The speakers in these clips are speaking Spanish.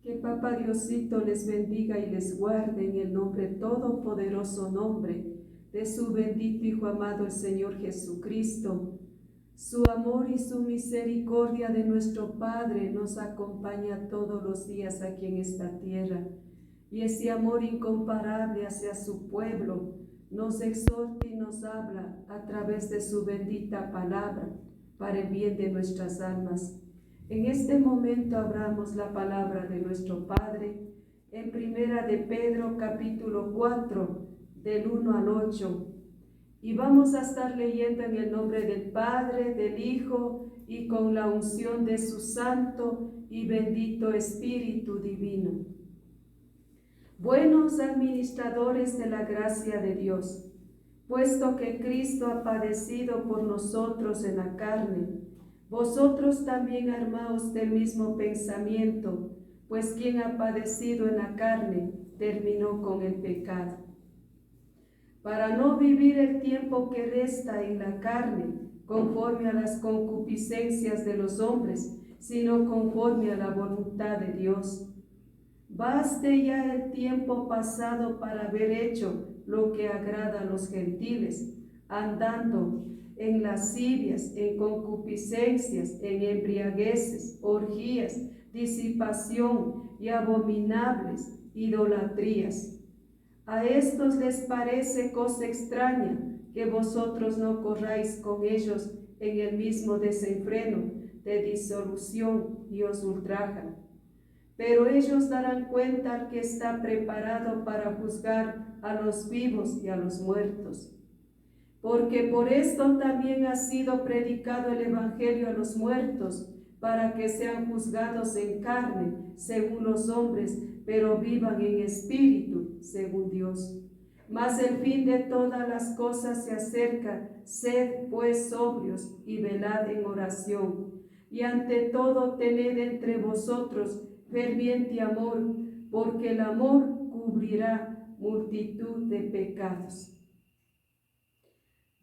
Que Papá Diosito les bendiga y les guarde en el nombre todopoderoso nombre de su bendito Hijo amado, el Señor Jesucristo. Su amor y su misericordia de nuestro Padre nos acompaña todos los días aquí en esta tierra. Y ese amor incomparable hacia su pueblo nos exhorta y nos habla a través de su bendita palabra para el bien de nuestras almas. En este momento abramos la palabra de nuestro Padre en Primera de Pedro capítulo 4 del 1 al 8 y vamos a estar leyendo en el nombre del Padre, del Hijo y con la unción de su Santo y bendito Espíritu Divino. Buenos administradores de la gracia de Dios, puesto que Cristo ha padecido por nosotros en la carne, vosotros también armaos del mismo pensamiento, pues quien ha padecido en la carne terminó con el pecado. Para no vivir el tiempo que resta en la carne, conforme a las concupiscencias de los hombres, sino conforme a la voluntad de Dios. Baste ya el tiempo pasado para haber hecho lo que agrada a los gentiles, andando en lascivias, en concupiscencias, en embriagueces, orgías, disipación y abominables idolatrías. A estos les parece cosa extraña que vosotros no corráis con ellos en el mismo desenfreno de disolución y os ultrajan. Pero ellos darán cuenta al que está preparado para juzgar a los vivos y a los muertos. Porque por esto también ha sido predicado el Evangelio a los muertos, para que sean juzgados en carne, según los hombres, pero vivan en espíritu, según Dios. Mas el fin de todas las cosas se acerca, sed pues sobrios y velad en oración. Y ante todo tened entre vosotros ferviente amor, porque el amor cubrirá multitud de pecados.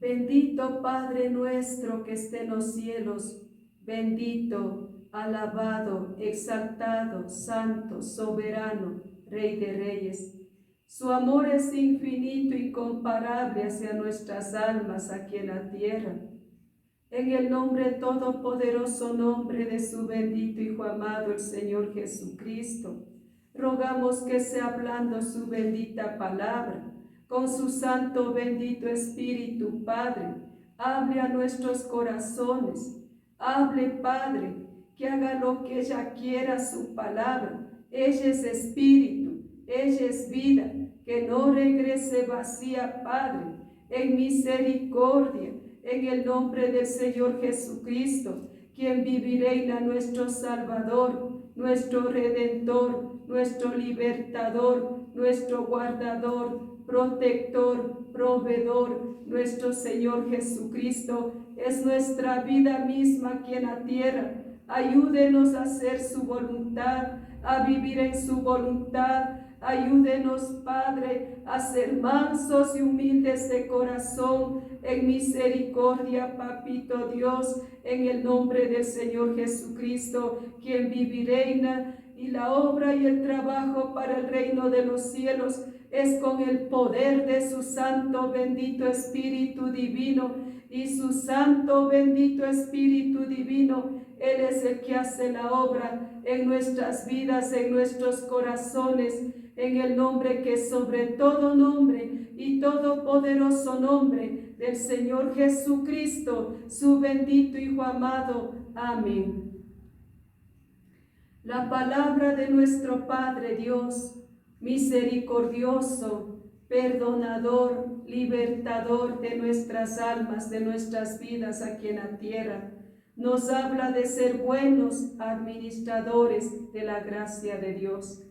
Bendito Padre nuestro que esté en los cielos, bendito, alabado, exaltado, santo, soberano, Rey de Reyes. Su amor es infinito y incomparable hacia nuestras almas aquí en la tierra. En el nombre todopoderoso nombre de su bendito Hijo amado, el Señor Jesucristo, rogamos que sea hablando su bendita palabra, con su santo bendito Espíritu, Padre, hable a nuestros corazones, hable, Padre, que haga lo que ella quiera su palabra. Ella es Espíritu, ella es vida, que no regrese vacía, Padre, en misericordia, en el nombre del Señor Jesucristo, quien vive y reina, nuestro Salvador, nuestro Redentor, nuestro Libertador, nuestro Guardador, Protector, Proveedor, nuestro Señor Jesucristo, es nuestra vida misma aquí en la tierra. Ayúdenos a hacer su voluntad, a vivir en su voluntad. Ayúdenos, Padre, a ser mansos y humildes de corazón, en misericordia, Papito Dios, en el nombre del Señor Jesucristo, quien vive y reina, y la obra y el trabajo para el reino de los cielos es con el poder de su santo bendito Espíritu Divino, y su santo bendito Espíritu Divino, Él es el que hace la obra en nuestras vidas, en nuestros corazones, en el nombre que es sobre todo nombre y todopoderoso nombre del Señor Jesucristo, su bendito Hijo amado. Amén. La palabra de nuestro Padre Dios, misericordioso, perdonador, libertador de nuestras almas, de nuestras vidas aquí en la tierra, nos habla de ser buenos administradores de la gracia de Dios.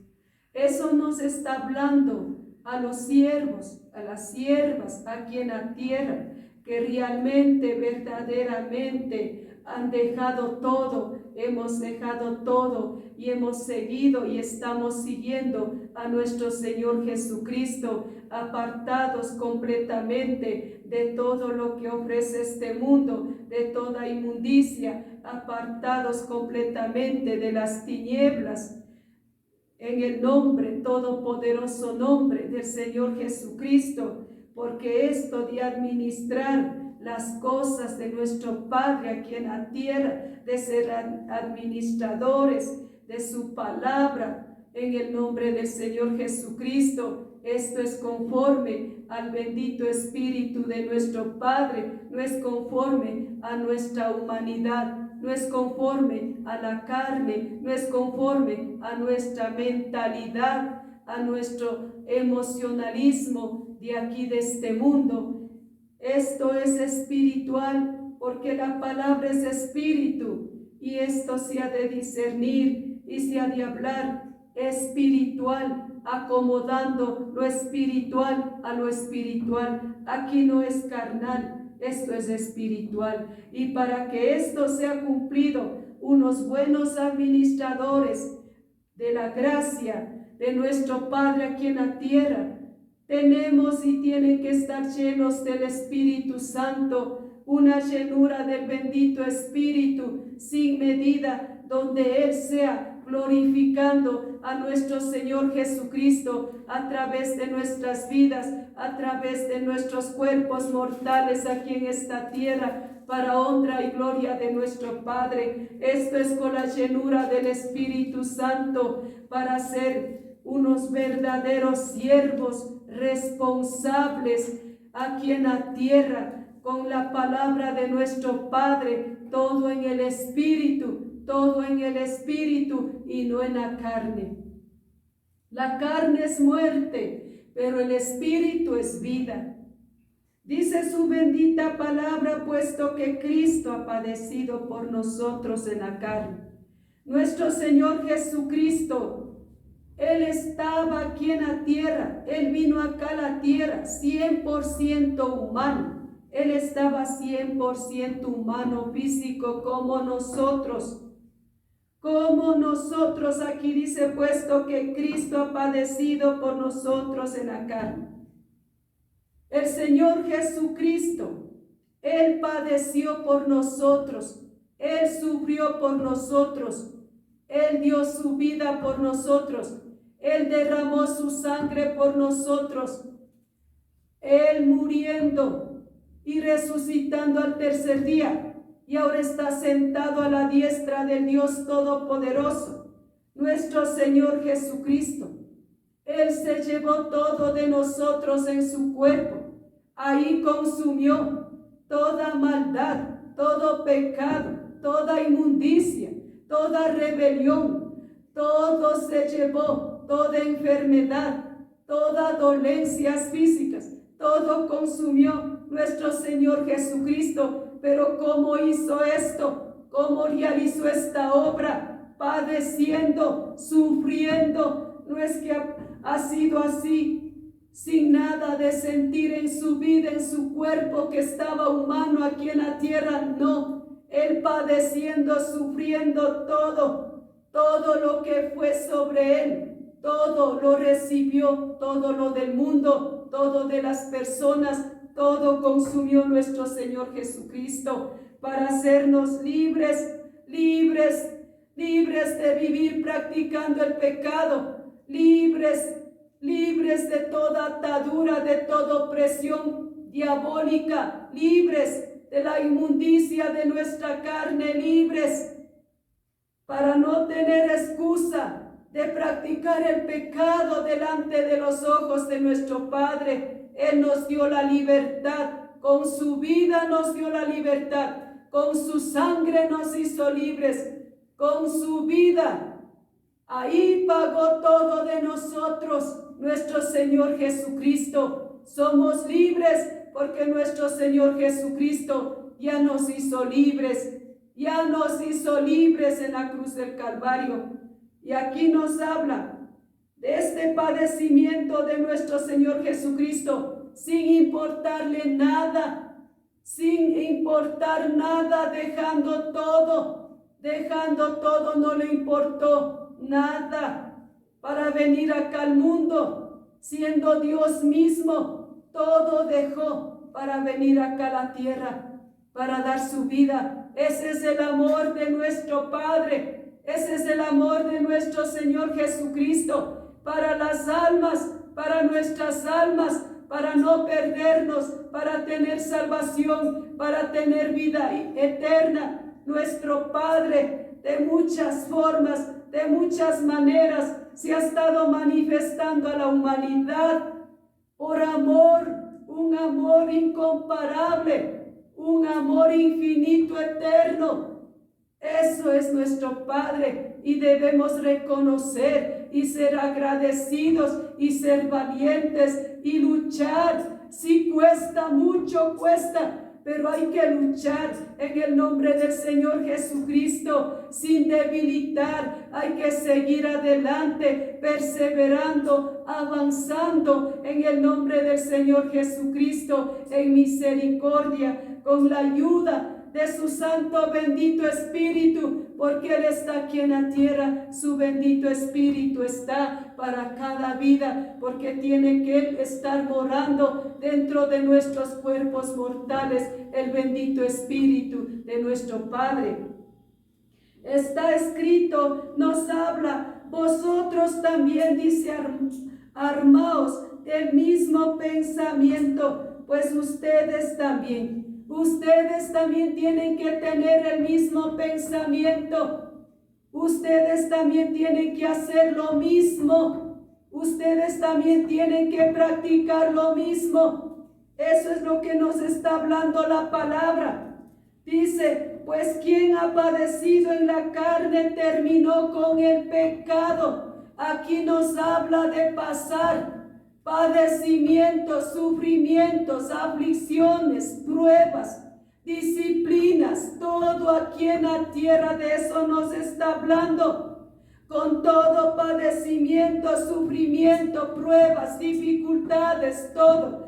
Eso nos está hablando a los siervos, a las siervas aquí en la tierra, que realmente, verdaderamente han dejado todo, hemos dejado todo y hemos seguido y estamos siguiendo a nuestro Señor Jesucristo, apartados completamente de todo lo que ofrece este mundo, de toda inmundicia, apartados completamente de las tinieblas, en el nombre, todopoderoso nombre del Señor Jesucristo, porque esto de administrar las cosas de nuestro Padre aquí en la tierra, de ser administradores de su palabra, en el nombre del Señor Jesucristo, esto es conforme al bendito Espíritu de nuestro Padre, no es conforme a nuestra humanidad, no es conforme a la carne, no es conforme a nuestra mentalidad, a nuestro emocionalismo de aquí de este mundo. Esto es espiritual, porque la palabra es espíritu, y esto se ha de discernir y se ha de hablar espiritual, acomodando lo espiritual a lo espiritual. Aquí no es carnal, esto es espiritual. Y para que esto sea cumplido, unos buenos administradores de la gracia de nuestro Padre aquí en la tierra, tenemos y tienen que estar llenos del Espíritu Santo, una llenura del bendito Espíritu sin medida, donde Él sea glorificando a nuestro Señor Jesucristo a través de nuestras vidas, a través de nuestros cuerpos mortales aquí en esta tierra, para honra y gloria de nuestro Padre. Esto es con la llenura del Espíritu Santo, para ser unos verdaderos siervos responsables aquí en la tierra, con la palabra de nuestro Padre, todo en el Espíritu, todo en el Espíritu y no en la carne. La carne es muerte, pero el Espíritu es vida. Dice su bendita palabra, puesto que Cristo ha padecido por nosotros en la carne. Nuestro Señor Jesucristo, Él estaba aquí en la tierra, Él vino acá a la tierra 100% humano. Él estaba 100% humano, físico, como nosotros. Como nosotros, aquí dice, puesto que Cristo ha padecido por nosotros en la carne. El Señor Jesucristo, Él padeció por nosotros, Él sufrió por nosotros, Él dio su vida por nosotros, Él derramó su sangre por nosotros, Él muriendo y resucitando al tercer día, y ahora está sentado a la diestra del Dios Todopoderoso, nuestro Señor Jesucristo. Él se llevó todo de nosotros en su cuerpo. Ahí consumió toda maldad, todo pecado, toda inmundicia, toda rebelión. Todo se llevó, toda enfermedad, todas dolencias físicas. Todo consumió nuestro Señor Jesucristo. Pero ¿cómo hizo esto? ¿Cómo realizó esta obra? Padeciendo, sufriendo. No es que ha sido así, sin nada de sentir en su vida, en su cuerpo que estaba humano aquí en la tierra. No, Él padeciendo, sufriendo todo lo que fue sobre Él. Todo lo recibió, todo lo del mundo, todo de las personas, todo consumió nuestro Señor Jesucristo para hacernos libres de vivir practicando el pecado, libres de toda atadura, de toda opresión diabólica, libres de la inmundicia de nuestra carne, libres para no tener excusa de practicar el pecado delante de los ojos de nuestro Padre. Él nos dio la libertad, con su vida nos dio la libertad, con su sangre nos hizo libres, con su vida. Ahí pagó todo de nosotros nuestro Señor Jesucristo. Somos libres porque nuestro Señor Jesucristo ya nos hizo libres, ya nos hizo libres en la cruz del Calvario. Y aquí nos habla de este padecimiento de nuestro Señor Jesucristo, sin importarle nada, sin importar nada, dejando todo, no le importó nada para venir acá al mundo, siendo Dios mismo, todo dejó para venir acá a la tierra, para dar su vida. Ese es el amor de nuestro Padre. Ese es el amor de nuestro Señor Jesucristo para las almas, para nuestras almas, para no perdernos, para tener salvación, para tener vida eterna. Nuestro Padre, de muchas formas, de muchas maneras, se ha estado manifestando a la humanidad por amor, un amor incomparable, un amor infinito, eterno. Eso es nuestro Padre y debemos reconocer y ser agradecidos y ser valientes y luchar. Si cuesta, mucho cuesta, pero hay que luchar en el nombre del Señor Jesucristo sin debilitar. Hay que seguir adelante, perseverando, avanzando en el nombre del Señor Jesucristo en misericordia, con la ayuda de su santo bendito Espíritu, porque Él está aquí en la tierra. Su bendito Espíritu está para cada vida, porque tiene que Él estar morando dentro de nuestros cuerpos mortales, el bendito Espíritu de nuestro Padre. Está escrito, nos habla, vosotros también, dice, armaos del mismo pensamiento, pues ustedes también tienen que tener el mismo pensamiento. Ustedes también tienen que hacer lo mismo. Ustedes también tienen que practicar lo mismo. Eso es lo que nos está hablando la palabra. Dice, pues quien ha padecido en la carne terminó con el pecado. Aquí nos habla de pasar padecimientos, sufrimientos, aflicciones, pruebas, disciplinas, todo aquí en la tierra. De eso nos está hablando. Con todo padecimiento, sufrimiento, pruebas, dificultades, todo.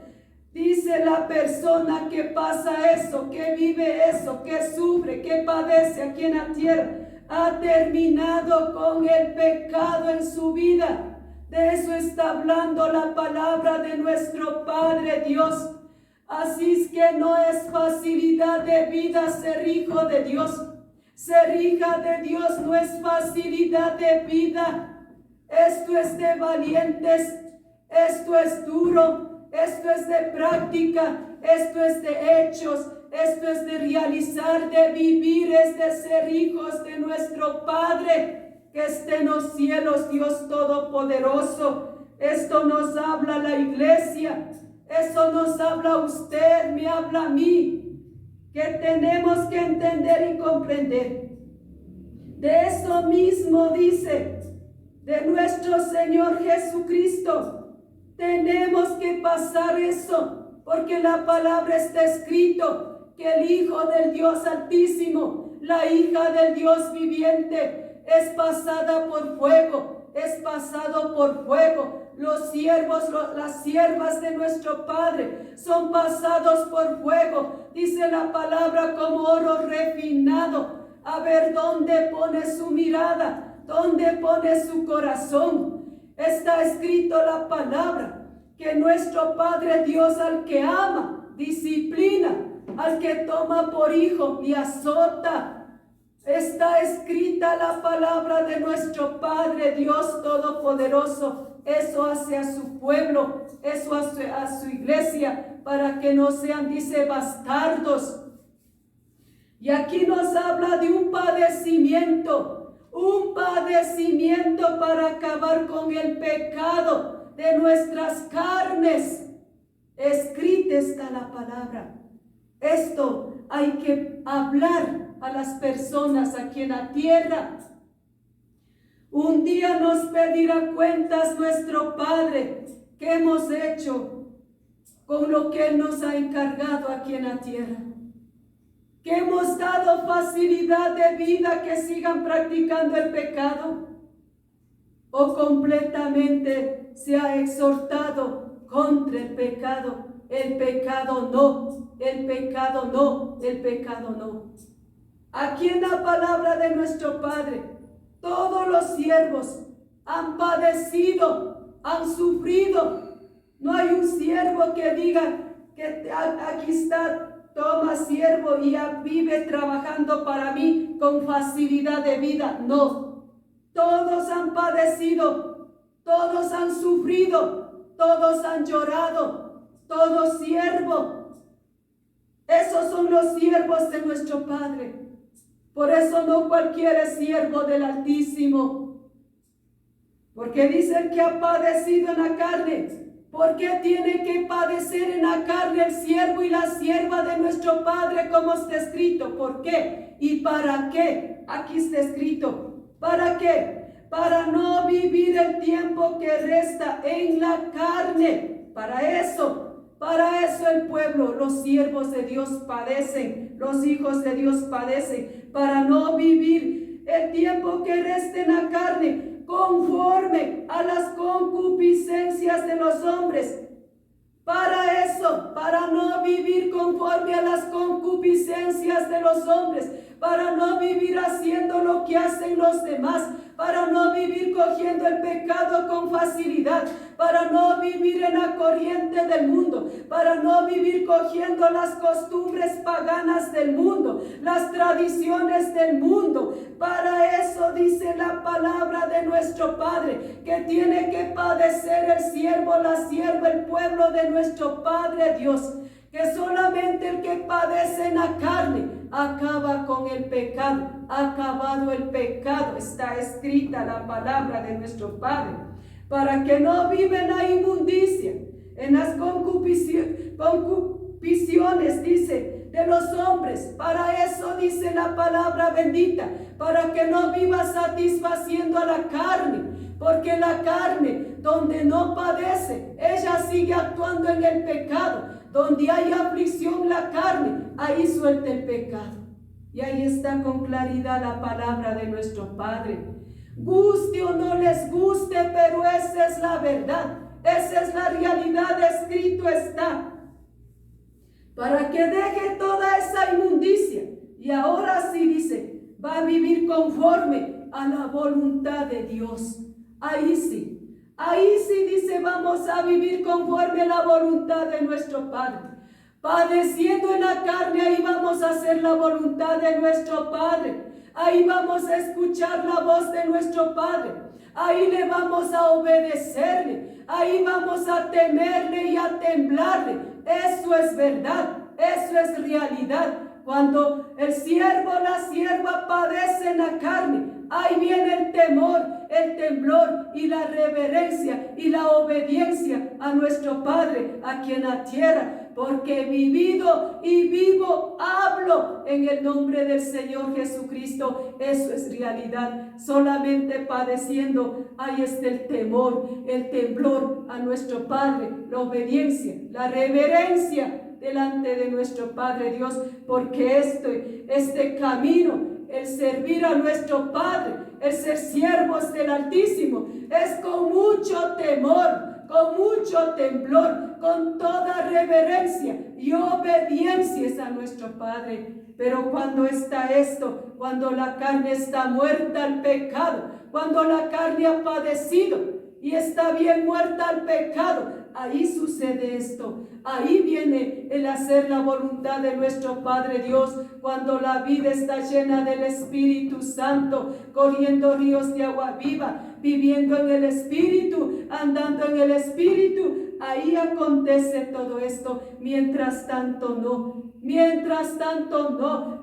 Dice la persona que pasa eso, que vive eso, que sufre, que padece aquí en la tierra, ha terminado con el pecado en su vida. De eso está hablando la palabra de nuestro Padre Dios. Así es que no es facilidad de vida ser hijo de Dios. Ser hija de Dios no es facilidad de vida. Esto es de valientes, esto es duro, esto es de práctica, esto es de hechos, esto es de realizar, de vivir, es de ser hijos de nuestro Padre que esté en los cielos, Dios Todopoderoso. Esto nos habla la iglesia, eso nos habla usted, me habla a mí, que tenemos que entender y comprender. De eso mismo dice, de nuestro Señor Jesucristo, tenemos que pasar eso, porque la palabra está escrito, que el Hijo del Dios Altísimo, la hija del Dios viviente, es pasada por fuego, es pasado por fuego. Los siervos, las siervas de nuestro Padre son pasados por fuego. Dice la palabra, como oro refinado. A ver dónde pone su mirada, dónde pone su corazón. Está escrito la palabra, que nuestro Padre Dios, al que ama, disciplina, al que toma por hijo y azota. Está escrita la palabra de nuestro Padre Dios Todopoderoso. Eso hace a su pueblo, eso hace a su iglesia, para que no sean, dice, bastardos. Y aquí nos habla de un padecimiento para acabar con el pecado de nuestras carnes. Escrita está la palabra. Esto hay que hablar a las personas aquí en la tierra. Un día nos pedirá cuentas nuestro Padre, ¿qué hemos hecho con lo que Él nos ha encargado aquí en la tierra? ¿Que hemos dado facilidad de vida que sigan practicando el pecado? ¿O completamente se ha exhortado contra el pecado? El pecado no, el pecado no, el pecado no. Aquí en la palabra de nuestro Padre, todos los siervos han padecido, han sufrido. No hay un siervo que diga que aquí está toma siervo y ya vive trabajando para mí con facilidad de vida. No, todos han padecido, todos han sufrido, todos han llorado, todos siervos. Esos son los siervos de nuestro Padre. Por eso no cualquiera es siervo del Altísimo. Porque dice el que ha padecido en la carne. ¿Por qué tiene que padecer en la carne el siervo y la sierva de nuestro Padre, como está escrito? ¿Por qué? ¿Y para qué? Aquí está escrito. ¿Para qué? Para no vivir el tiempo que resta en la carne. Para eso el pueblo, los siervos de Dios padecen, los hijos de Dios padecen, para no vivir el tiempo que resta en la carne, conforme a las concupiscencias de los hombres. Para eso, para no vivir conforme a las concupiscencias de los hombres, para no vivir haciendo lo que hacen los demás, para no vivir cogiendo el pecado con facilidad, para no vivir en la corriente del mundo, para no vivir cogiendo las costumbres paganas del mundo, las tradiciones del mundo. Para eso dice la palabra de nuestro Padre, que tiene que padecer el siervo, la sierva, el pueblo de nuestro Padre Dios, que solamente el que padece en la carne acaba con el pecado. Acabado el pecado, está escrita la palabra de nuestro Padre, para que no viva en la inmundicia, en las concupisciones, dice, de los hombres. Para eso dice la palabra bendita, para que no viva satisfaciendo a la carne, porque la carne, donde no padece, ella sigue actuando en el pecado. Donde hay aflicción la carne, ahí suelta el pecado. Y ahí está con claridad la palabra de nuestro Padre. Guste o no les guste, pero esa es la verdad. Esa es la realidad, escrito está. Para que deje toda esa inmundicia. Y ahora sí dice, va a vivir conforme a la voluntad de Dios. Ahí sí dice, vamos a vivir conforme a la voluntad de nuestro Padre. Padeciendo en la carne, ahí vamos a hacer la voluntad de nuestro Padre. Ahí vamos a escuchar la voz de nuestro Padre. Ahí le vamos a obedecerle. Ahí vamos a temerle y a temblarle. Eso es verdad, eso es realidad. Cuando el siervo o la sierva padece en la carne, ahí viene el temor, el temblor y la reverencia y la obediencia a nuestro Padre aquí en la tierra. Porque he vivido y vivo hablo en el nombre del Señor Jesucristo. Eso es realidad. Solamente padeciendo, ahí está el temor, el temblor a nuestro Padre, la obediencia, la reverencia delante de nuestro Padre Dios, porque este camino, el servir a nuestro Padre, el ser siervos del Altísimo, es con mucho temor, con mucho temblor, con toda reverencia y obediencia a nuestro Padre. Pero cuando está esto, cuando la carne está muerta al pecado, cuando la carne ha padecido y está bien muerta al pecado, ahí sucede esto. Ahí viene el hacer la voluntad de nuestro Padre Dios, cuando la vida está llena del Espíritu Santo, corriendo ríos de agua viva, viviendo en el Espíritu, andando en el Espíritu. Ahí acontece todo esto. Mientras tanto no,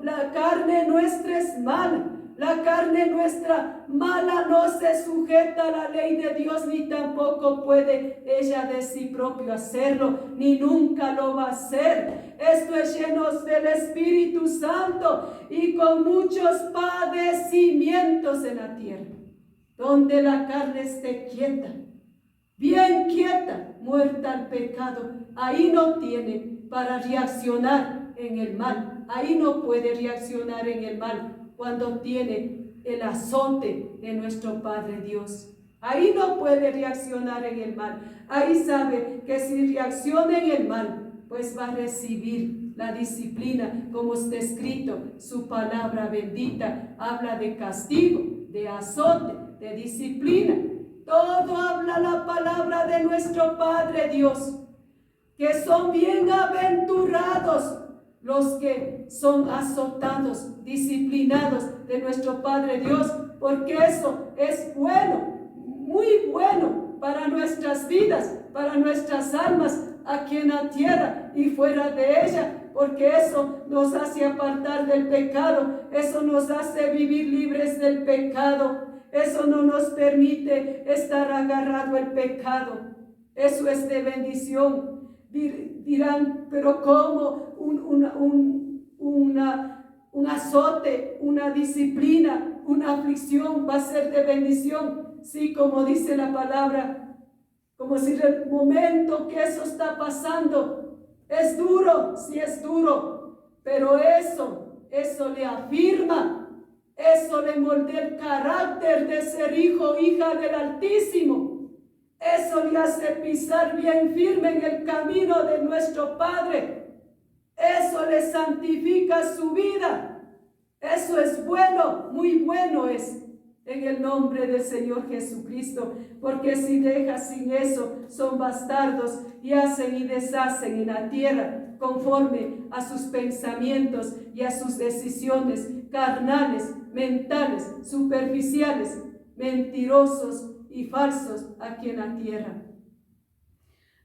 la carne nuestra es mala. La carne nuestra mala no se sujeta a la ley de Dios, ni tampoco puede ella de sí propio hacerlo, ni nunca lo va a hacer. Esto es lleno del Espíritu Santo y con muchos padecimientos en la tierra, donde la carne esté quieta, bien quieta, muerta al pecado. Ahí no tiene para reaccionar en el mal, ahí no puede reaccionar en el mal. Cuando tiene el azote de nuestro Padre Dios, ahí no puede reaccionar en el mal. Ahí sabe que si reacciona en el mal, pues va a recibir la disciplina, como está escrito. Su palabra bendita habla de castigo, de azote, de disciplina. Todo habla la palabra de nuestro Padre Dios, que son bienaventurados los que son azotados, disciplinados de nuestro Padre Dios, porque eso es bueno, muy bueno para nuestras vidas, para nuestras almas aquí en la tierra y fuera de ella, porque eso nos hace apartar del pecado, eso nos hace vivir libres del pecado, eso no nos permite estar agarrado al pecado, eso es de bendición. Dirán, pero ¿cómo un azote, una disciplina, una aflicción va a ser de bendición? Sí, como dice la palabra, como si el momento que eso está pasando es duro, sí es duro, pero eso le afirma, eso le moldea el carácter de ser hijo, hija del Altísimo. Eso le hace pisar bien firme en el camino de nuestro Padre. Eso le santifica su vida. Eso es bueno, muy bueno es, en el nombre del Señor Jesucristo. Porque si dejas sin eso, son bastardos y hacen y deshacen en la tierra conforme a sus pensamientos y a sus decisiones carnales, mentales, superficiales, mentirosos y falsos aquí en la tierra.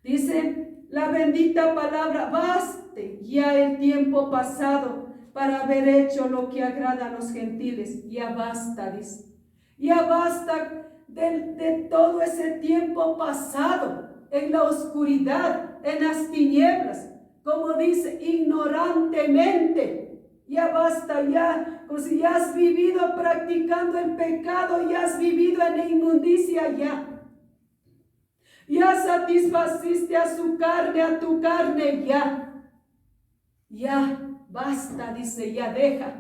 Dice la bendita palabra: baste ya el tiempo pasado para haber hecho lo que agrada a los gentiles. Ya basta, dice. Ya basta de todo ese tiempo pasado en la oscuridad, en las tinieblas, como dice, ignorantemente. Ya basta, ya, como si ya has vivido practicando el pecado, ya has vivido en la inmundicia, ya satisfaciste a tu carne, ya, basta, dice, ya deja,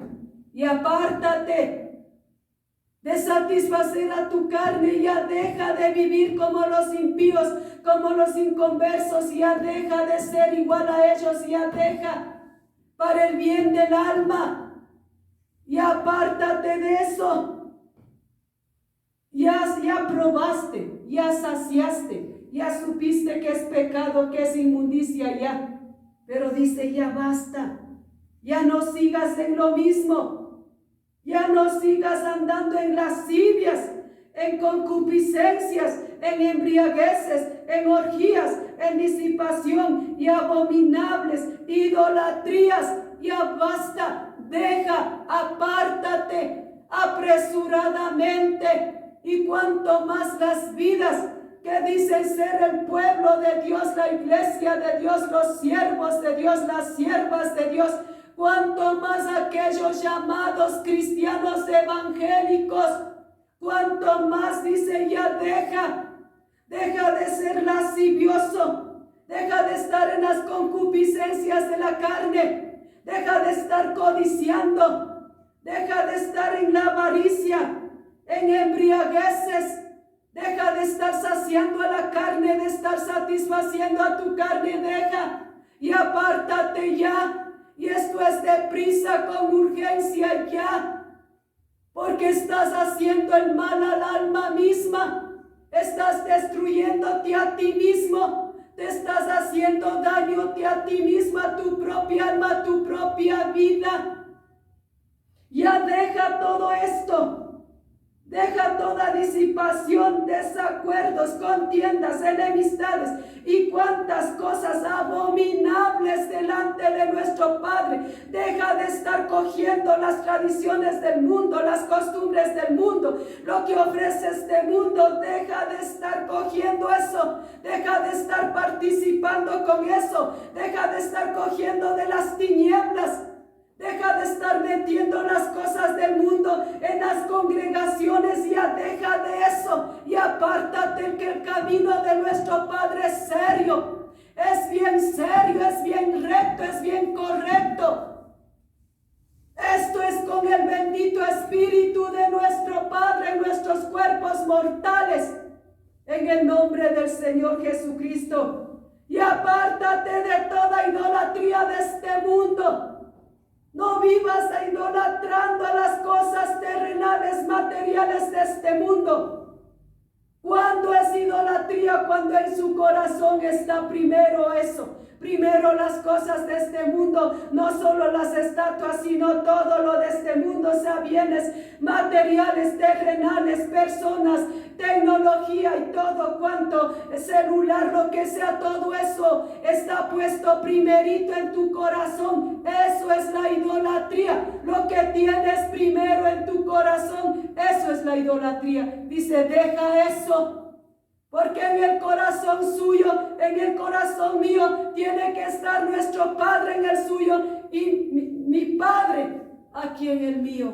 y apártate de satisfacer a tu carne, ya deja de vivir como los impíos, como los inconversos, ya deja de ser igual a ellos, ya deja, para el bien del alma, y apártate de eso. Ya probaste, ya saciaste, ya supiste que es pecado, que es inmundicia, ya. Pero dice, ya basta, ya no sigas en lo mismo, ya no sigas andando en lascivias, en concupiscencias, en embriagueces, en orgías, en disipación y abominables idolatrías. Ya basta, deja, apártate apresuradamente. Y cuanto más las vidas que dicen ser el pueblo de Dios, la iglesia de Dios, los siervos de Dios, las siervas de Dios, cuanto más aquellos llamados cristianos evangélicos, cuanto más dice, ya deja de ser lascivioso, deja de estar en las concupiscencias de la carne, deja de estar codiciando, deja de estar en la avaricia, en embriagueces, deja de estar saciando a la carne, de estar satisfaciendo a tu carne, deja y apártate ya. Y esto es deprisa, con urgencia ya, porque estás haciendo el mal al alma misma, estás destruyéndote a ti mismo, te estás haciendo daño a ti misma, a tu propia alma, a tu propia vida. Ya deja todo esto. Deja toda disipación, desacuerdos, contiendas, enemistades y cuantas cosas abominables delante de nuestro Padre. Deja de estar cogiendo las tradiciones del mundo, las costumbres del mundo, lo que ofrece este mundo. Deja de estar cogiendo eso, deja de estar participando con eso, deja de estar cogiendo de las tinieblas. Deja de estar metiendo las cosas del mundo en las congregaciones, ya deja de eso y apártate, que el camino de nuestro Padre es serio, es bien serio, es bien recto, es bien correcto. Esto es con el bendito Espíritu de nuestro Padre en nuestros cuerpos mortales, en el nombre del Señor Jesucristo. Y apártate de toda idolatría de este mundo. No vivas idolatrando a las cosas terrenales, materiales de este mundo. ¿Cuándo es idolatría? Cuando en su corazón está primero eso. Primero las cosas de este mundo, no solo las estatuas, sino todo lo de este mundo, sea bienes materiales, terrenales, personas, tecnología y todo cuanto, celular, lo que sea, todo eso está puesto primerito en tu corazón. Eso es la idolatría. Lo que tienes primero en tu corazón, eso es la idolatría. Dice, deja eso. Porque en el corazón suyo, en el corazón mío, tiene que estar nuestro Padre en el suyo y mi Padre aquí en el mío.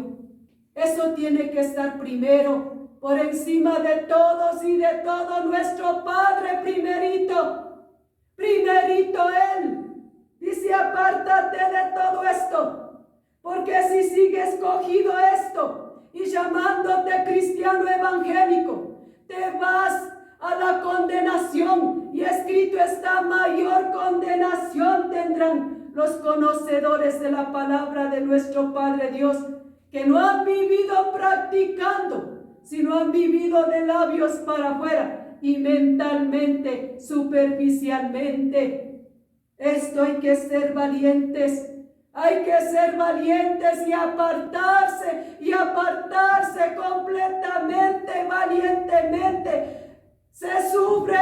Eso tiene que estar primero, por encima de todos y de todo, nuestro Padre primerito. Primerito Él. Dice, apártate de todo esto, porque si sigues cogido esto y llamándote cristiano evangélico, te vas a la condenación, y escrito está, mayor condenación tendrán los conocedores de la palabra de nuestro Padre Dios, que no han vivido practicando, sino han vivido de labios para afuera y mentalmente, superficialmente. Esto hay que ser valientes. Hay que ser valientes y apartarse completamente, valientemente. Se sufre,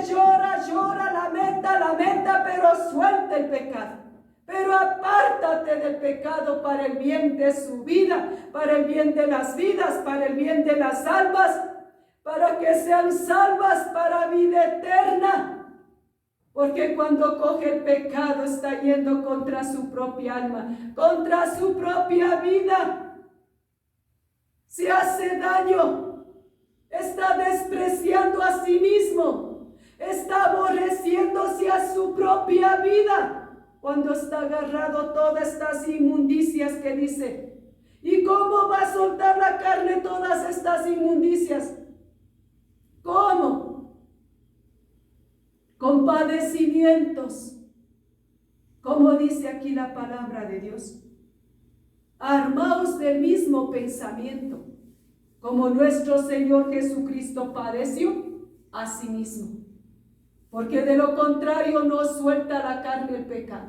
llora, lamenta, pero suelta el pecado. Pero apártate del pecado para el bien de su vida, para el bien de las vidas, para el bien de las almas, para que sean salvas para vida eterna. Porque cuando coge el pecado está yendo contra su propia alma, contra su propia vida. Se hace daño. Está despreciando a sí mismo, está aborreciéndose a su propia vida, cuando está agarrado todas estas inmundicias que dice. ¿Y cómo va a soltar la carne todas estas inmundicias? ¿Cómo? Con padecimientos, como dice aquí la palabra de Dios. Armaos del mismo pensamiento, como nuestro Señor Jesucristo padeció a sí mismo. Porque de lo contrario no suelta la carne el pecado.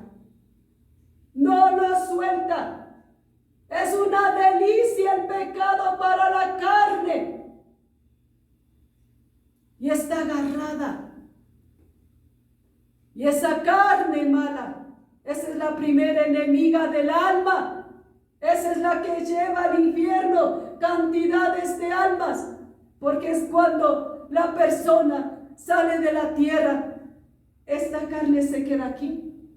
No lo suelta. Es una delicia el pecado para la carne. Y está agarrada. Y esa carne mala, esa es la primera enemiga del alma. Esa es la que lleva al infierno cantidades de almas, porque es cuando la persona sale de la tierra, esta carne se queda aquí.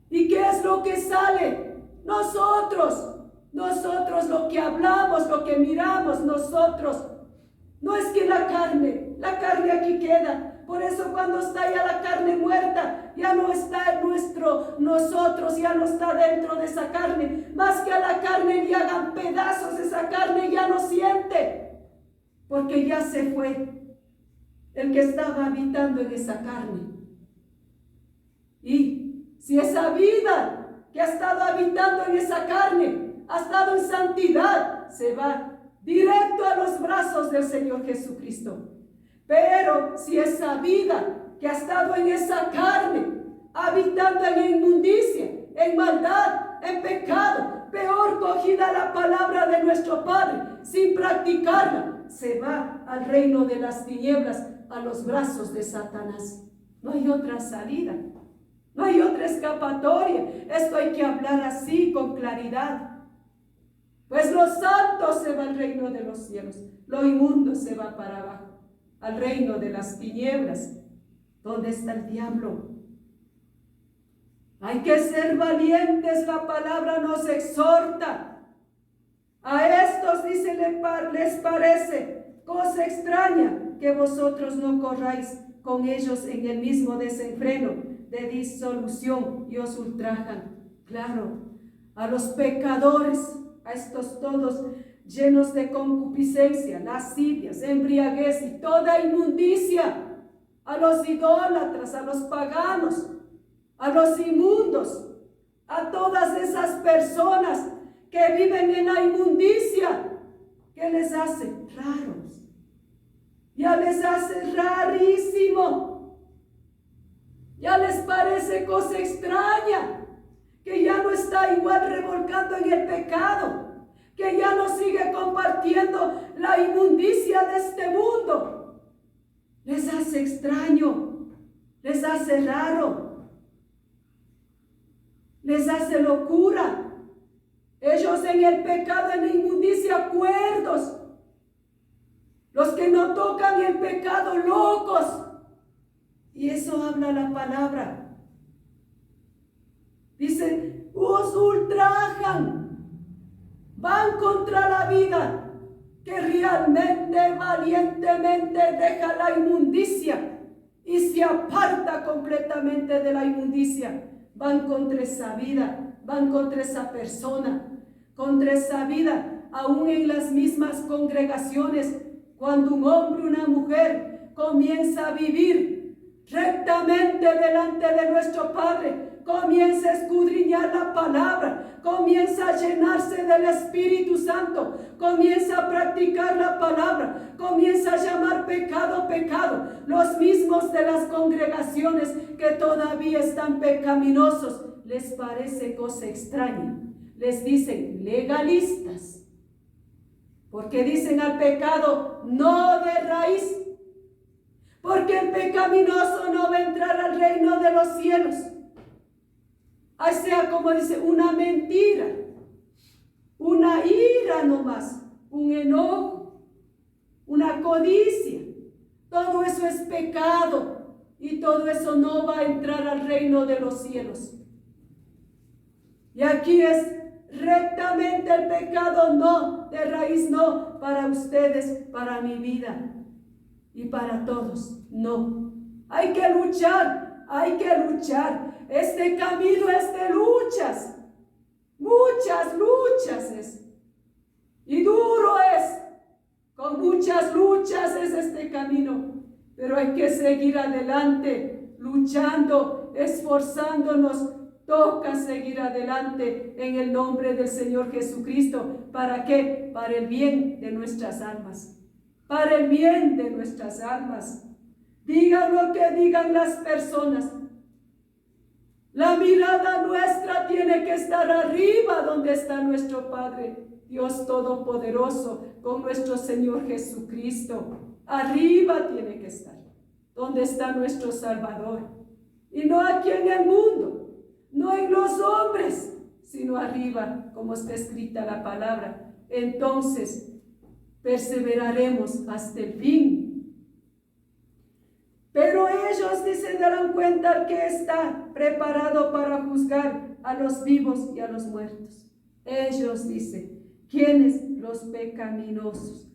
¿Y qué es lo que sale? Nosotros lo que hablamos, lo que miramos, nosotros. No es que la carne aquí queda. Por eso cuando está ya la carne muerta, ya no está en nosotros, ya no está dentro de esa carne. Más que a la carne le hagan pedazos, esa carne ya no siente. Porque ya se fue el que estaba habitando en esa carne. Y si esa vida que ha estado habitando en esa carne ha estado en santidad, se va directo a los brazos del Señor Jesucristo. Pero si esa vida que ha estado en esa carne, habitando en inmundicia, en maldad, en pecado, peor cogida la palabra de nuestro Padre, sin practicarla, se va al reino de las tinieblas, a los brazos de Satanás. No hay otra salida, no hay otra escapatoria. Esto hay que hablar así con claridad. Pues lo santo se va al reino de los cielos, lo inmundo se va para abajo, al reino de las tinieblas. ¿Dónde está el diablo? Hay que ser valientes, la palabra nos exhorta. A estos, dice, les parece cosa extraña que vosotros no corráis con ellos en el mismo desenfreno de disolución y os ultrajan. Claro, a los pecadores, a estos todos llenos de concupiscencia, lascivias, embriaguez y toda inmundicia, a los idólatras, a los paganos, a los inmundos, a todas esas personas que viven en la inmundicia, ¿qué les hace? Raros. Ya les hace rarísimo. Ya les parece cosa extraña, que ya no está igual revolcando en el pecado, que ya no sigue compartiendo la inmundicia de este mundo. Les hace extraño, les hace raro, les hace locura. Ellos en el pecado, en la inmundicia, cuerdos. Los que no tocan el pecado, locos. Y eso habla la palabra. Dice, os ultrajan, van contra la vida, que realmente, valientemente deja la inmundicia y se aparta completamente de la inmundicia. Van contra esa vida, van contra esa persona, contra esa vida, aún en las mismas congregaciones. Cuando un hombre, una mujer comienza a vivir rectamente delante de nuestro Padre, comienza a escudriñar la palabra, comienza a llenarse del Espíritu Santo, comienza a practicar la palabra, comienza a llamar pecado, pecado. Los mismos de las congregaciones que todavía están pecaminosos, les parece cosa extraña. Les dicen legalistas, porque dicen al pecado no de raíz, porque el pecaminoso no va a entrar al reino de los cielos. O sea, como dice, una mentira, una ira nomás, un enojo, una codicia. Todo eso es pecado y todo eso no va a entrar al reino de los cielos. Y aquí es rectamente el pecado, no, de raíz no, para ustedes, para mi vida y para todos, no. Hay que luchar, hay que luchar. Este camino es de luchas, muchas luchas es. Y duro es, con muchas luchas es este camino. Pero hay que seguir adelante, luchando, esforzándonos. Toca seguir adelante en el nombre del Señor Jesucristo. ¿Para qué? Para el bien de nuestras almas. Para el bien de nuestras almas. Digan lo que digan las personas. La mirada nuestra tiene que estar arriba donde está nuestro Padre, Dios Todopoderoso, con nuestro Señor Jesucristo. Arriba tiene que estar, donde está nuestro Salvador. Y no aquí en el mundo. No en los hombres, sino arriba, como está escrita la palabra. Entonces, perseveraremos hasta el fin. Pero ellos, se darán cuenta que está preparado para juzgar a los vivos y a los muertos. Ellos, ¿quiénes? Los pecaminosos.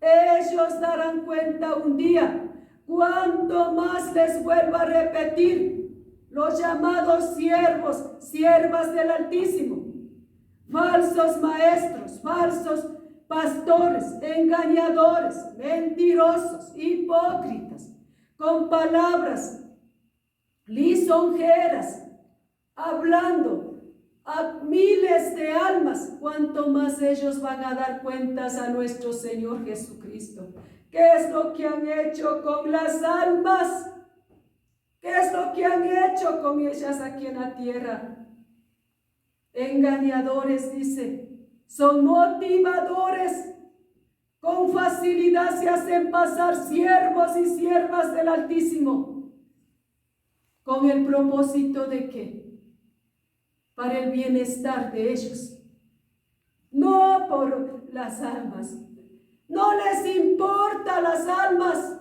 Ellos darán cuenta un día, cuanto más les vuelva a repetir, los llamados siervos, siervas del Altísimo, falsos maestros, falsos pastores, engañadores, mentirosos, hipócritas, con palabras lisonjeras, hablando a miles de almas, cuanto más ellos van a dar cuentas a nuestro Señor Jesucristo. ¿Qué es lo que han hecho con las almas? ¿Qué es lo que han hecho con ellas aquí en la tierra? Engañadores, son motivadores. Con facilidad se hacen pasar siervos y siervas del Altísimo. ¿Con el propósito de qué? Para el bienestar de ellos. No por las almas. No les importa las almas,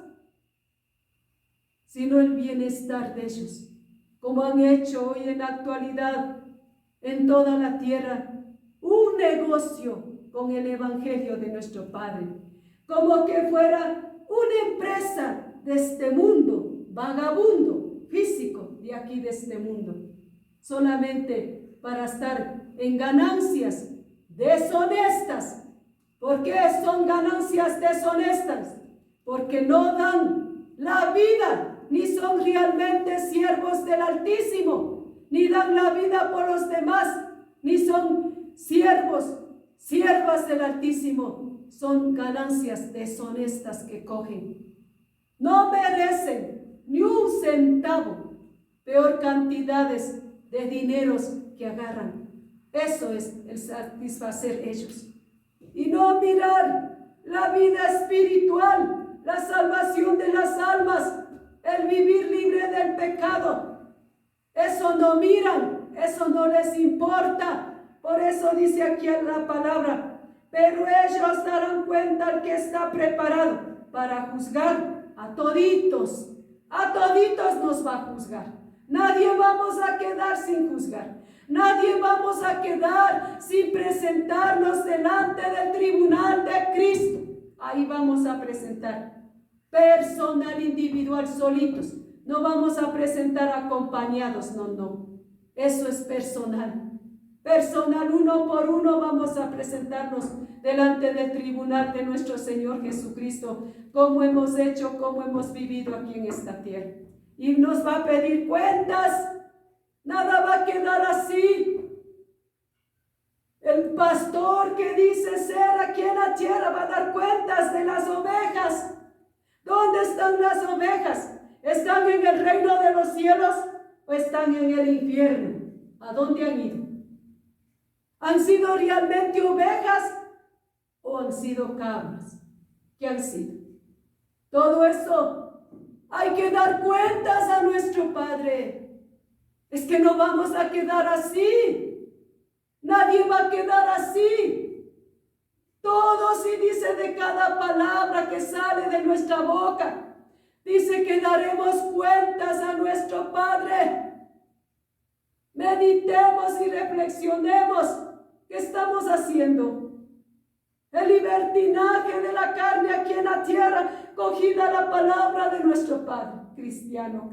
sino el bienestar de ellos, como han hecho hoy en la actualidad en toda la tierra, un negocio con el Evangelio de nuestro Padre, como que fuera una empresa de este mundo, vagabundo, físico de aquí de este mundo, solamente para estar en ganancias deshonestas. ¿Por qué son ganancias deshonestas? Porque no dan la vida, ni son realmente siervos del Altísimo, ni dan la vida por los demás, ni son siervos, siervas del Altísimo. Son ganancias deshonestas que cogen. No merecen ni un centavo, peor cantidades de dineros que agarran. Eso es el satisfacer ellos. Y no mirar la vida espiritual, la salvación de las almas, el vivir libre del pecado. Eso no miran, eso no les importa. Por eso dice aquí en la palabra, pero ellos darán cuenta al que está preparado para juzgar a toditos. A toditos nos va a juzgar. Nadie vamos a quedar sin juzgar. Nadie vamos a quedar sin presentarnos delante del tribunal de Cristo. Ahí vamos a presentar personal, individual, solitos. No vamos a presentar acompañados, no. Eso es personal. Personal, uno por uno vamos a presentarnos delante del tribunal de nuestro Señor Jesucristo, como hemos hecho, como hemos vivido aquí en esta tierra. Y nos va a pedir cuentas. Nada va a quedar así. El pastor que dice ser aquí en la tierra va a dar cuentas de las ovejas. ¿Dónde están las ovejas? ¿Están en el reino de los cielos o están en el infierno? ¿A dónde han ido? ¿Han sido realmente ovejas o han sido cabras? ¿Qué han sido? Todo eso hay que dar cuentas a nuestro Padre. Es que no vamos a quedar así. Nadie va a quedar así. Todos, y dice de cada palabra que sale de nuestra boca, dice que daremos cuentas a nuestro Padre. Meditemos y reflexionemos. ¿Qué estamos haciendo? El libertinaje de la carne aquí en la tierra, cogida la palabra de nuestro Padre. Cristiano.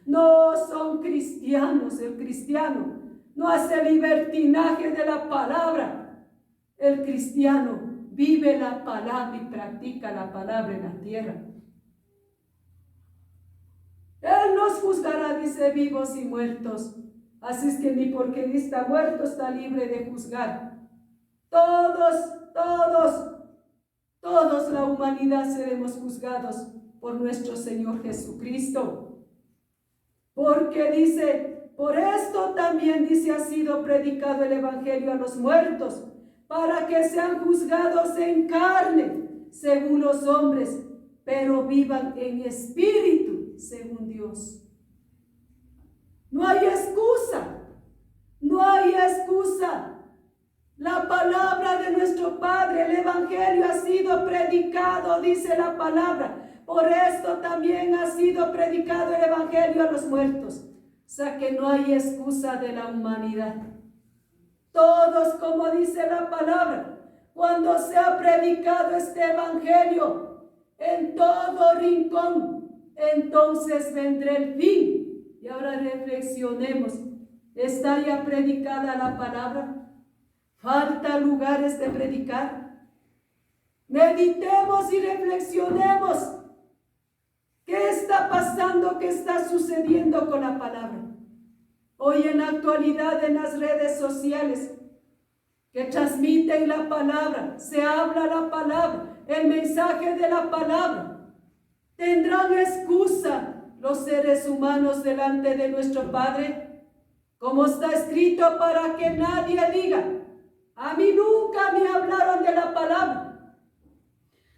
No son cristianos. El cristiano no hace libertinaje de la palabra. El cristiano vive la palabra y practica la palabra en la tierra. Él nos juzgará, dice, vivos y muertos. Así es que ni porque Él está muerto está libre de juzgar. Todos la humanidad seremos juzgados por nuestro Señor Jesucristo. Porque dice, por esto también dice, ha sido predicado el evangelio a los muertos, para que sean juzgados en carne, según los hombres, pero vivan en espíritu, según Dios. No hay excusa. La palabra de nuestro Padre, el evangelio ha sido predicado, dice la palabra. Por esto también ha sido predicado el evangelio a los muertos. O sea que no hay excusa de la humanidad. Todos, como dice la palabra, cuando se ha predicado este evangelio en todo rincón, entonces vendrá el fin. Y ahora reflexionemos. ¿Está ya predicada la palabra? ¿Falta lugares de predicar? Meditemos y reflexionemos. ¿Qué está pasando? ¿Qué está sucediendo con la palabra? Hoy en la actualidad en las redes sociales que transmiten la palabra, se habla la palabra, el mensaje de la palabra. ¿Tendrán excusa los seres humanos delante de nuestro Padre? Como está escrito, para que nadie diga, a mí nunca me hablaron de la palabra,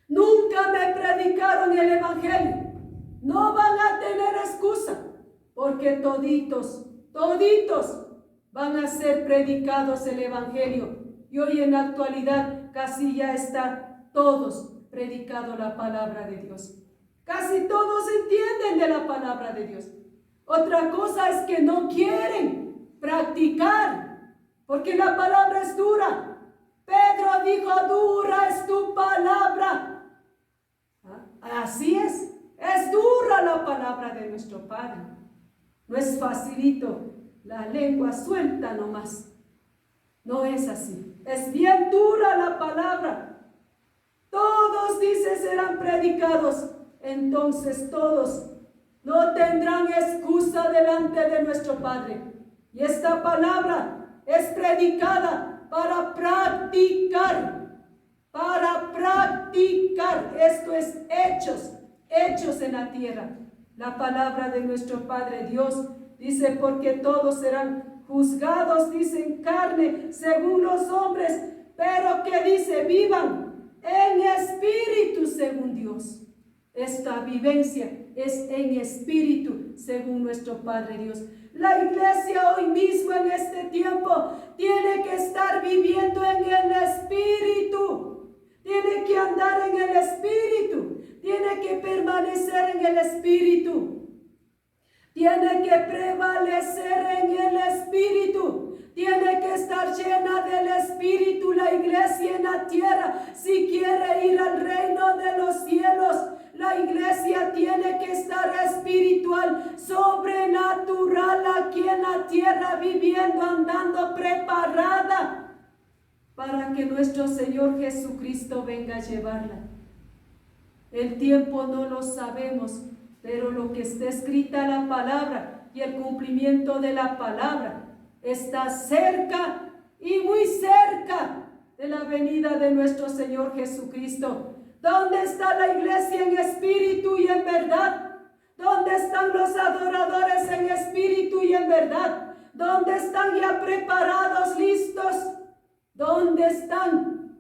nunca me predicaron el evangelio. No van a tener excusa, porque toditos van a ser predicados el evangelio. Y hoy en la actualidad casi ya está todos predicado la palabra de Dios. Casi todos entienden de la palabra de Dios. Otra cosa es que no quieren practicar, porque la palabra es dura. Pedro dijo, dura es tu palabra. Así es dura la palabra de nuestro Padre. No es facilito, la lengua suelta nomás. No es así. Es bien dura la palabra. Todos, dice, serán predicados. Entonces todos no tendrán excusa delante de nuestro Padre. Y esta palabra es predicada para practicar. Esto es Hechos, hechos en la tierra. La palabra de nuestro Padre Dios dice, porque todos serán juzgados, dice, en carne, según los hombres, pero que dice, vivan en espíritu, según Dios. Esta vivencia es en espíritu, según nuestro Padre Dios. La iglesia hoy mismo, en este tiempo, tiene que estar viviendo en el espíritu. Tiene que andar en el espíritu. Tiene que permanecer en el espíritu. Tiene que prevalecer en el espíritu. Tiene que estar llena del espíritu la iglesia en la tierra. Si quiere ir al reino de los cielos, la iglesia tiene que estar espiritual, sobrenatural aquí en la tierra, viviendo, andando, preparada para que nuestro Señor Jesucristo venga a llevarla. El tiempo no lo sabemos, pero lo que está escrita en la palabra y el cumplimiento de la palabra está cerca y muy cerca de la venida de nuestro Señor Jesucristo. ¿Dónde está la iglesia en espíritu y en verdad? ¿Dónde están los adoradores en espíritu y en verdad? ¿Dónde están ya preparados, listos? ¿Dónde están?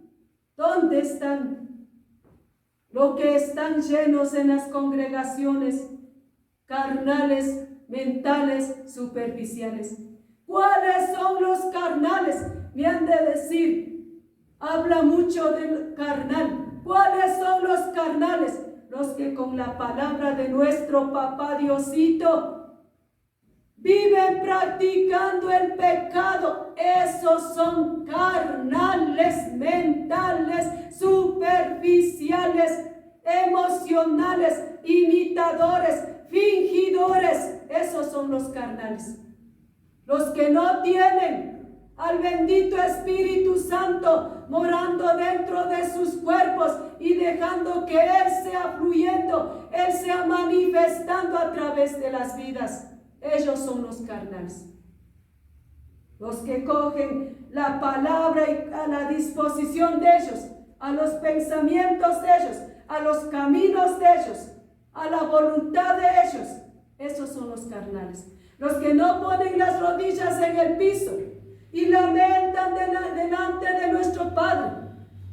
¿Dónde están? Los que están llenos en las congregaciones carnales, mentales, superficiales. ¿Cuáles son los carnales? Me han de decir, habla mucho del carnal. ¿Cuáles son los carnales? Los que con la palabra de nuestro Papá Diosito viven practicando el pecado. Esos son carnales, mentales, superficiales, emocionales, imitadores, fingidores. Esos son los carnales. Los que no tienen al bendito Espíritu Santo morando dentro de sus cuerpos y dejando que Él sea fluyendo, Él sea manifestando a través de las vidas. Ellos son los carnales. Los que cogen la palabra y a la disposición de ellos, a los pensamientos de ellos, a los caminos de ellos, a la voluntad de ellos. Esos son los carnales. Los que no ponen las rodillas en el piso y lamentan delante de nuestro Padre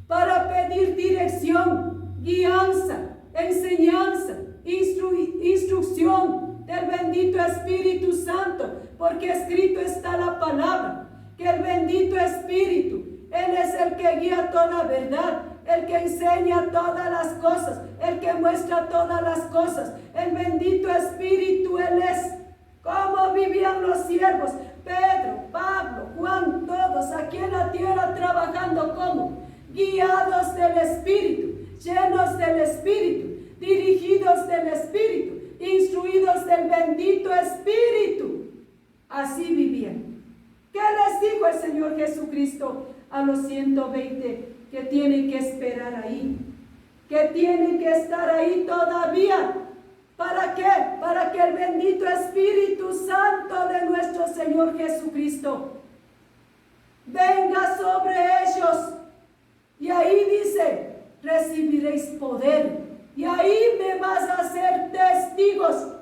para pedir dirección, guianza, enseñanza, instrucción del bendito Espíritu Santo, porque escrito está la palabra, que el bendito Espíritu, Él es el que guía toda verdad, el que enseña todas las cosas, el que muestra todas las cosas. El bendito Espíritu, Él es. ¿Cómo vivían los siervos? Pedro, Pablo, Juan, todos aquí en la tierra trabajando como guiados del Espíritu, llenos del Espíritu, dirigidos del Espíritu, instruidos del bendito Espíritu. Así vivían. ¿Qué les dijo el Señor Jesucristo a los 120 que tienen que esperar ahí? Que tienen que estar ahí todavía. ¿Para qué? Para que el bendito Espíritu Santo de nuestro Señor Jesucristo venga sobre ellos. Y ahí dice, recibiréis poder. Y ahí me vas a hacer testigos.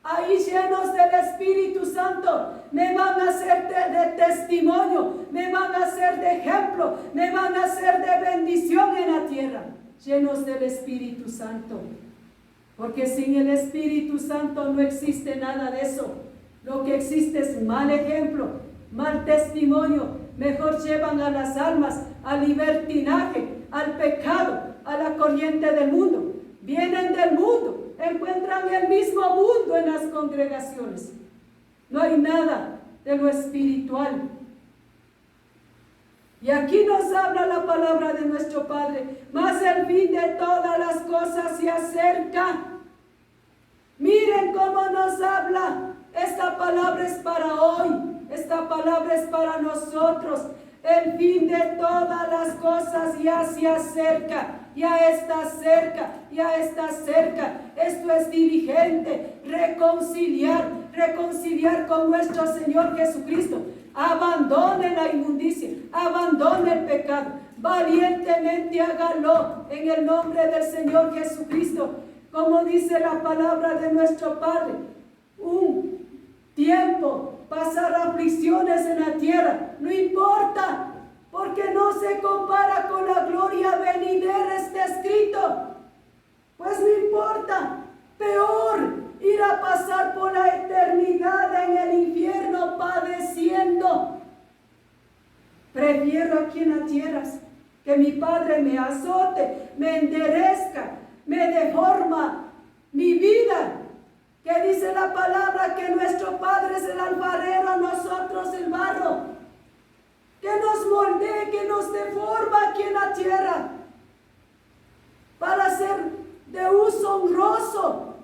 Ahí llenos del Espíritu Santo, me van a hacer de testimonio, me van a hacer de ejemplo, me van a hacer de bendición en la tierra. Llenos del Espíritu Santo. Porque sin el Espíritu Santo no existe nada de eso. Lo que existe es mal ejemplo, mal testimonio. Mejor llevan a las almas al libertinaje, al pecado, a la corriente del mundo. Vienen del mundo, encuentran el mismo mundo en las congregaciones. No hay nada de lo espiritual. Y aquí nos habla la palabra de nuestro Padre. Mas el fin de todas las cosas se acerca. Miren cómo nos habla. Esta palabra es para hoy. Esta palabra es para nosotros. El fin de todas las cosas ya se acerca. Ya está cerca. Ya está cerca. Esto es diligente. Reconciliar con nuestro Señor Jesucristo. Abandone la inmundicia, abandone el pecado, valientemente hágalo en el nombre del Señor Jesucristo. como dice la palabra de nuestro Padre, un tiempo, pasar aflicciones en la tierra, no importa, porque no se compara con la gloria venidera, está escrito. Pues no importa, peor ir a pasar por la eternidad en el infierno padeciendo. Prefiero aquí en la tierra que mi Padre me azote, me enderezca, me deforma mi vida. Que dice la palabra que nuestro Padre es el alfarero, nosotros el barro. Que nos moldee, que nos deforma aquí en la tierra para ser de uso honroso.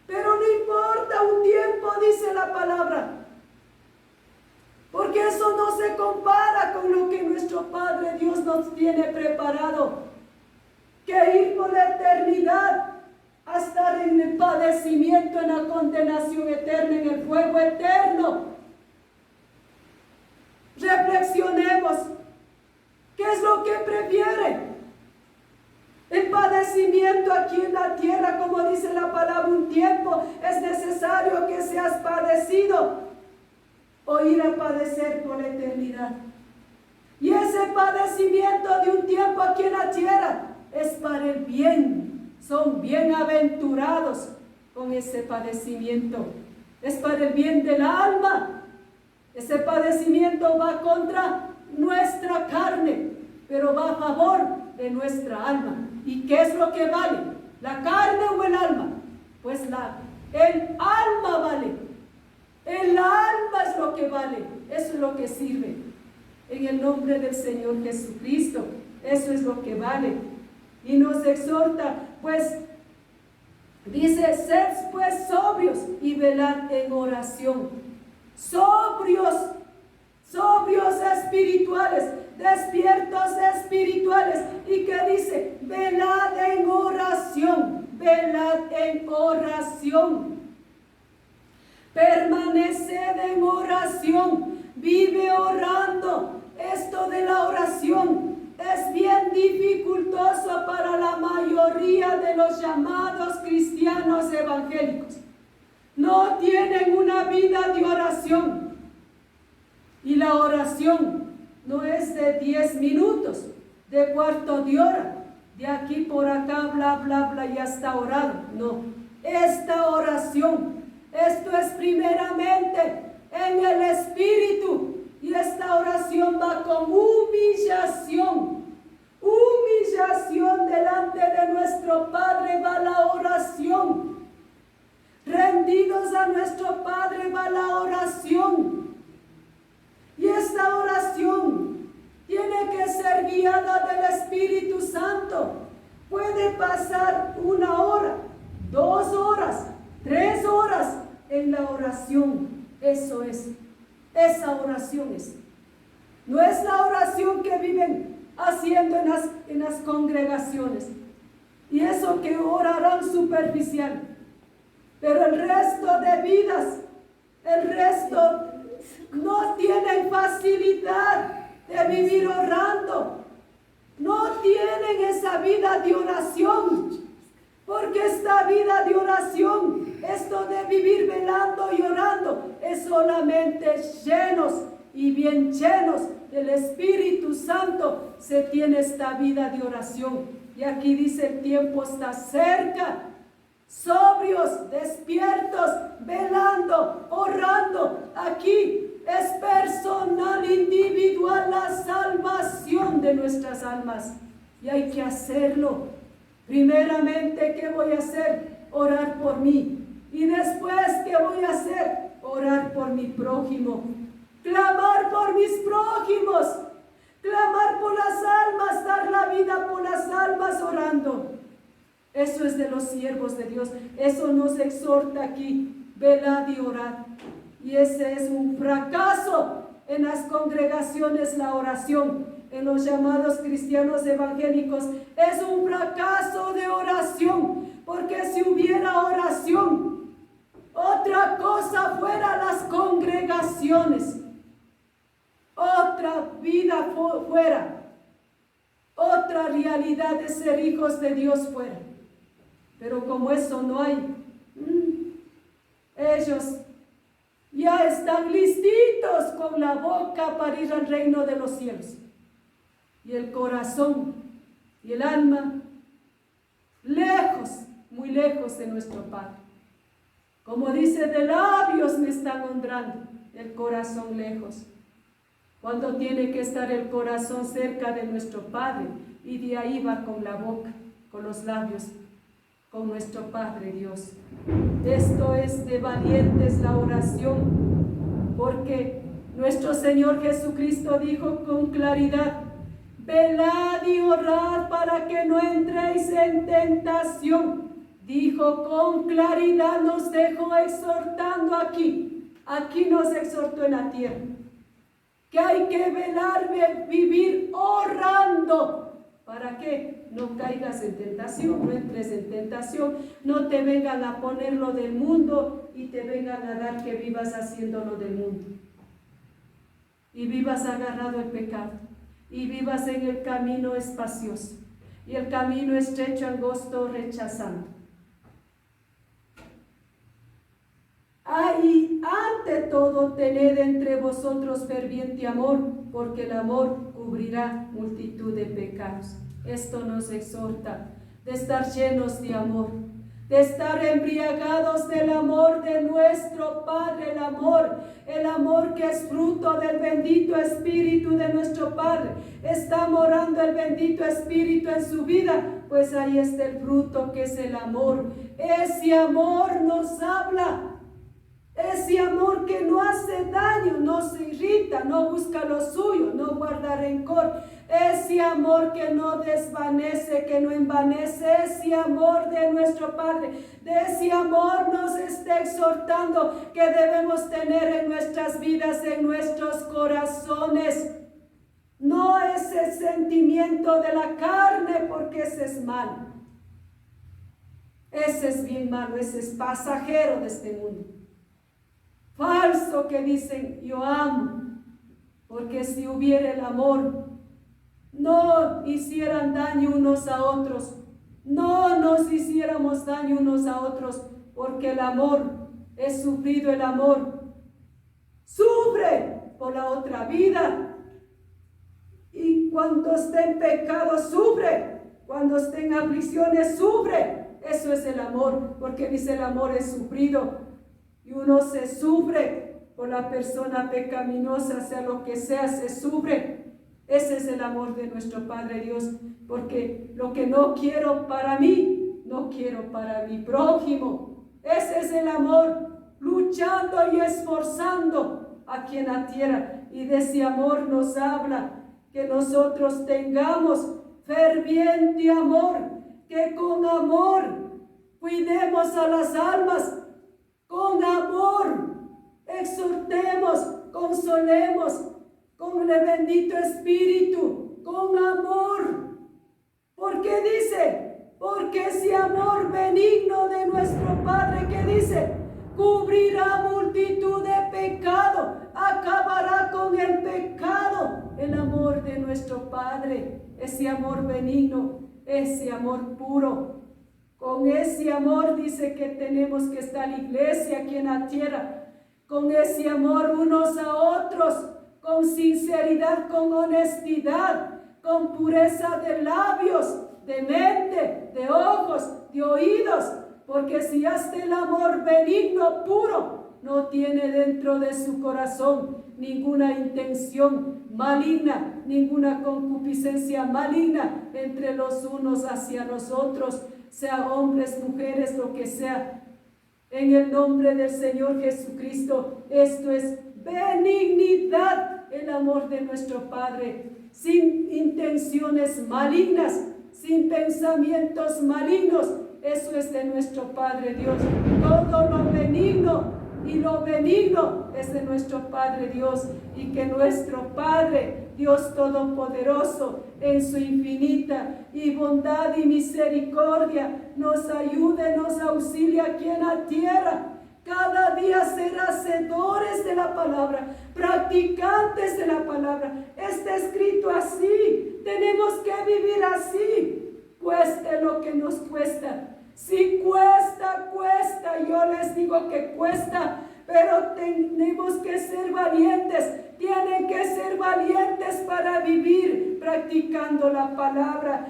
Pero no importa un tiempo, dice la palabra, porque eso no se compara con lo que nuestro Padre Dios nos tiene preparado, que ir por la eternidad a estar en el padecimiento, en la condenación eterna, en el fuego eterno. Reflexionemos, ¿qué es lo que prefiere? El padecimiento aquí en la tierra, como dice la palabra, un tiempo es necesario que seas padecido, o ir a padecer por la eternidad. Y ese padecimiento de un tiempo aquí en la tierra es para el bien. Son bienaventurados con ese padecimiento. Es para el bien del alma. Ese padecimiento va contra nuestra carne, pero va a favor de nuestra alma. ¿Y qué es lo que vale? ¿La carne o el alma? Pues el alma vale. El alma es lo que vale. Eso es lo que sirve. En el nombre del Señor Jesucristo, eso es lo que vale. Y nos exhorta, pues, dice, sed pues sobrios y velad en oración. Sobrios espirituales, despiertos espirituales. ¿Y qué dice? Velad en oración, velad en oración. Permaneced en oración, vive orando. Esto de la oración es bien dificultoso para la mayoría de los llamados cristianos evangélicos. No tienen una vida de oración. Y la oración no es de 10 minutos, de cuarto de hora, de aquí por acá, bla, bla, bla, ya está orado. No, esta oración, esto es primeramente en el Espíritu. Y esta oración va con humillación. Humillación delante de nuestro Padre va la oración. Rendidos a nuestro Padre va la oración. Y esta oración tiene que ser guiada del Espíritu Santo. Puede pasar 1 hora, 2 horas, 3 horas en la oración. Eso es. Esa oración es. No es la oración que viven haciendo en las congregaciones. Y eso que orarán superficial. Pero el resto de vidas, el resto no tienen facilidad de vivir orando. No tienen esa vida de oración. Porque esta vida de oración, esto de vivir velando y orando, es solamente llenos y bien llenos del Espíritu Santo se tiene esta vida de oración. Y aquí dice, el tiempo está cerca. Sobrios, despiertos, velando, orando. Aquí es personal, individual, la salvación de nuestras almas. Y hay que hacerlo. Primeramente, ¿qué voy a hacer? Orar por mí. Y después, ¿qué voy a hacer? Orar por mi prójimo. Clamar por mis prójimos. Clamar por las almas, dar la vida por las almas orando. Eso es de los siervos de Dios. Eso nos exhorta aquí. Velad y orad. Y ese es un fracaso en las congregaciones, la oración. En los llamados cristianos evangélicos es un fracaso de oración, porque si hubiera oración, otra cosa fuera las congregaciones, otra vida fuera, otra realidad de ser hijos de Dios fuera. Pero como eso no hay, ellos ya están listitos con la boca para ir al reino de los cielos. Y el corazón y el alma lejos, muy lejos de nuestro Padre. Como dice, de labios me están honrando, el corazón lejos. Cuando tiene que estar el corazón cerca de nuestro Padre, y de ahí va con la boca, con los labios, con nuestro Padre Dios. Esto es de valientes la oración, porque nuestro Señor Jesucristo dijo con claridad: velad y orad para que no entréis en tentación. Dijo con claridad, nos dejó exhortando aquí nos exhortó en la tierra, que hay que velar, vivir orando. ¿Para qué? No caigas en tentación, no entres en tentación, no te vengan a poner lo del mundo y te vengan a dar que vivas haciendo lo del mundo. Y vivas agarrado el pecado, y vivas en el camino espacioso, y el camino estrecho, angosto, rechazando. Y ante todo tened entre vosotros ferviente amor, porque el amor cubrirá multitud de pecados. Esto nos exhorta de estar llenos de amor, de estar embriagados del amor de nuestro Padre, el amor que es fruto del bendito Espíritu de nuestro Padre. Está morando el bendito Espíritu en su vida, pues ahí está el fruto que es el amor. Ese amor nos habla. Ese amor que no hace daño, no se irrita, no busca lo suyo, no guarda rencor. Ese amor que no desvanece, que no envanece, ese amor de nuestro Padre. De ese amor nos está exhortando que debemos tener en nuestras vidas, en nuestros corazones. No ese sentimiento de la carne, porque ese es malo. Ese es bien malo, ese es pasajero de este mundo. Falso que dicen, yo amo, porque si hubiera el amor, no hicieran daño unos a otros, no nos hiciéramos daño unos a otros, porque el amor es sufrido, el amor sufre por la otra vida, y cuando esté en pecado sufre, cuando esté en aflicciones sufre. Eso es el amor, porque dice el amor es sufrido. Y uno se sufre por la persona pecaminosa, sea lo que sea, se sufre. Ese es el amor de nuestro Padre Dios, porque lo que no quiero para mí, no quiero para mi prójimo. Ese es el amor, luchando y esforzando aquí en la tierra. Y de ese amor nos habla, que nosotros tengamos ferviente amor, que con amor cuidemos a las almas. Con amor exhortemos, consolemos, con el bendito Espíritu, con amor. ¿Por qué dice? Porque ese amor benigno de nuestro Padre, que dice, cubrirá multitud de pecado, acabará con el pecado. El amor de nuestro Padre, ese amor benigno, ese amor puro. Con ese amor dice que tenemos que estar la iglesia aquí en la tierra. Con ese amor unos a otros, con sinceridad, con honestidad, con pureza de labios, de mente, de ojos, de oídos. Porque si hasta el amor benigno, puro, no tiene dentro de su corazón ninguna intención maligna, ninguna concupiscencia maligna entre los unos hacia los otros, sea hombres, mujeres, lo que sea. En el nombre del Señor Jesucristo, esto es benignidad, el amor de nuestro Padre, sin intenciones malignas, sin pensamientos malignos. Eso es de nuestro Padre Dios. Todo lo benigno y lo benigno es de nuestro Padre Dios, y que nuestro Padre Dios Todopoderoso, en su infinita y bondad y misericordia, nos ayude, nos auxilie aquí en la tierra. Cada día ser hacedores de la palabra, practicantes de la palabra. Está escrito así, tenemos que vivir así, cueste lo que nos cuesta. Si cuesta, cuesta, yo les digo que cuesta, pero tenemos que ser valientes. Tienen que ser valientes para vivir practicando la palabra,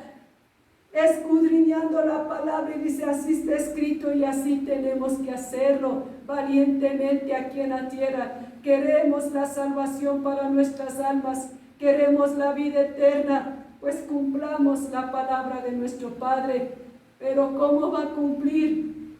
escudriñando la palabra, y dice, así está escrito y así tenemos que hacerlo valientemente aquí en la tierra. Queremos la salvación para nuestras almas, queremos la vida eterna, pues cumplamos la palabra de nuestro Padre. Pero ¿cómo va a cumplir?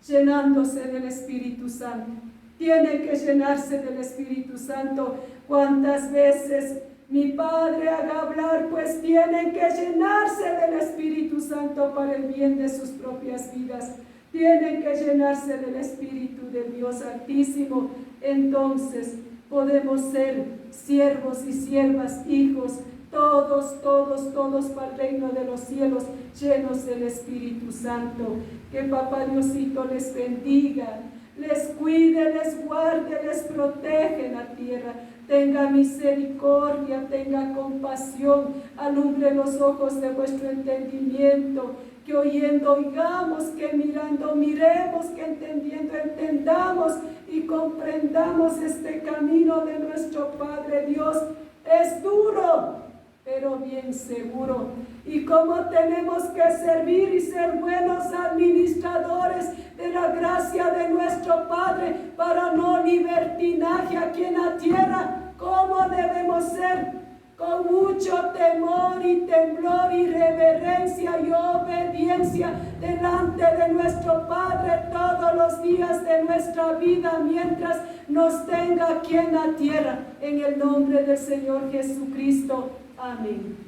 Llenándose del Espíritu Santo. Tiene que llenarse del Espíritu Santo. ¿Cuántas veces mi Padre haga hablar? Pues tienen que llenarse del Espíritu Santo para el bien de sus propias vidas. Tienen que llenarse del Espíritu de Dios Altísimo. Entonces podemos ser siervos y siervas, hijos, todos para el reino de los cielos, llenos del Espíritu Santo. Que Papá Diosito les bendiga, les cuide, les guarde, les protege en la tierra. Tenga misericordia, tenga compasión, alumbre los ojos de vuestro entendimiento, que oyendo oigamos, que mirando miremos, que entendiendo entendamos y comprendamos este camino de nuestro Padre Dios. Es duro, pero bien seguro. Y cómo tenemos que servir y ser buenos administradores de la gracia de nuestro Padre para no libertinaje aquí en la tierra. ¿Cómo debemos ser? Con mucho temor y temblor y reverencia y obediencia delante de nuestro Padre todos los días de nuestra vida, mientras nos tenga aquí en la tierra. En el nombre del Señor Jesucristo. Amén.